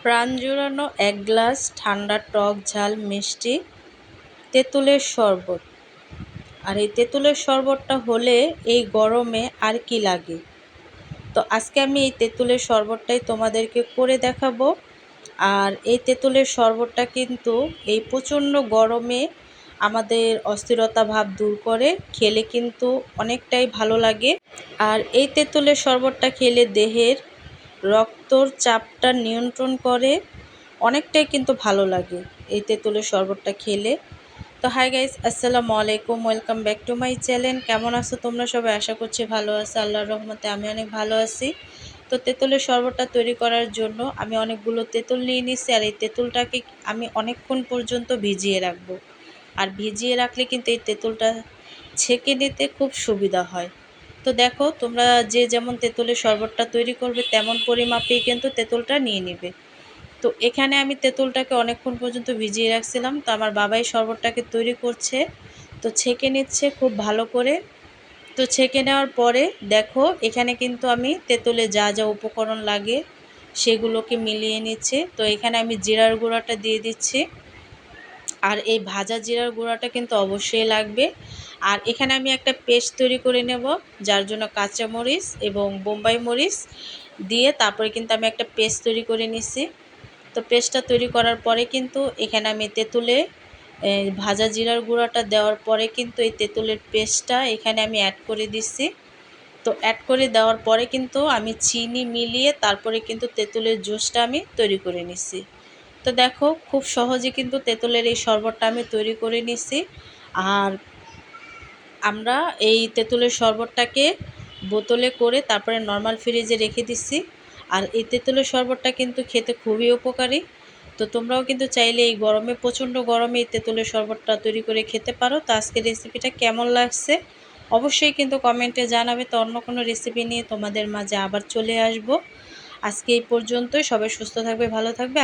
প্রাণ জুড়ানো ১ গ্লাস ঠান্ডা টক ঝাল মিষ্টি তেঁতুলের শরবত। আর এই তেঁতুলের শরবতটা হলে এই গরমে আর কি লাগে। তো আজকে আমি এই তেঁতুলের শরবতটাই তোমাদেরকে করে দেখাবো। আর এই তেঁতুলের শরবতটা কিন্তু এই প্রচণ্ড গরমে আমাদের অস্থিরতা ভাব দূর করে, খেলে কিন্তু অনেকটাই ভালো লাগে। আর এই তেঁতুলের শরবতটা খেলে দেহের রক্তর চাপটা নিয়ন্ত্রণ করে, অনেকটাই কিন্তু ভালো লাগে এই তেঁতুলের শরবতটা খেলে। তো হাই গাইস, আসসালামু আলাইকুম, welcome back to my channel. কেমন আছো তোমরা সবাই? আশা করছি ভালো আছো, আল্লাহর রহমতে আমি অনেক ভালো আছি। তো তেঁতুলের শরবতটা তৈরি করার জন্য আমি অনেকগুলো তেঁতুল নিয়ে নিচ্ছি। আর এই তেঁতুলটাকে আমি অনেকক্ষণ পর্যন্ত ভিজিয়ে রাখবো। আর ভিজিয়ে রাখলে কিন্তু এই তেঁতুলটা ছেঁকে নিতে খুব সুবিধা হয়। তো দেখো, তোমরা যে যেমন তেঁতুলের শরবতটা তৈরি করবে তেমন পরিমাপেই কিন্তু তেঁতুলটা নিয়ে নেবে। তো এখানে আমি তেঁতুলটাকে অনেকক্ষণ পর্যন্ত ভিজিয়ে রাখছিলাম। তো আমার বাবাই শরবতটাকে তৈরি করছে, তো ছেঁকে নিচ্ছে খুব ভালো করে। তো ছেঁকে নেওয়ার পরে দেখো, এখানে কিন্তু আমি তেঁতুলে যা যা উপকরণ লাগে সেগুলোকে মিলিয়ে নিচ্ছি। তো এখানে আমি জিরার গুঁড়াটা দিয়ে দিচ্ছি। আর এই ভাজা জিরার গুঁড়াটা কিন্তু অবশ্যই লাগবে। আর এখানে আমি একটা পেস্ট তৈরি করে নেব, যার জন্য কাঁচামরিচ এবং বোম্বাই মরিচ দিয়ে তারপরে কিন্তু আমি একটা পেস্ট তৈরি করে নিছি। তো পেস্টটা তৈরি করার পরে কিন্তু এখানে আমি তেঁতুলে ভাজা জিরার গুঁড়াটা দেওয়ার পরে কিন্তু এই তেঁতুলের পেস্টটা এখানে আমি অ্যাড করে দিচ্ছি। তো অ্যাড করে দেওয়ার পরে কিন্তু আমি চিনি মিলিয়ে তারপরে কিন্তু তেঁতুলের জুসটা আমি তৈরি করে নিচ্ছি। তো দেখো, খুব সহজে কিন্তু তেঁতুলের এই শরবতটা আমি তৈরি করে নিচ্ছি। আর আমরা এই তেঁতুলের শরবতটাকে বোতলে করে তারপরে নর্মাল ফ্রিজে রেখে দিচ্ছি। আর এই তেঁতুলের শরবতটা কিন্তু খেতে খুবই উপকারী। তো তোমরাও কিন্তু চাইলে এই গরমে, প্রচণ্ড গরমে এই তেঁতুলের শরবতটা তৈরি করে খেতে পারো। তো আজকের রেসিপিটা কেমন লাগছে অবশ্যই কিন্তু কমেন্টে জানাবে। তো অন্য কোনো রেসিপি নিয়ে তোমাদের মাঝে আবার চলে আসব। আজকে এই পর্যন্তই। সবাই সুস্থ থাকবে, ভালো থাকবে।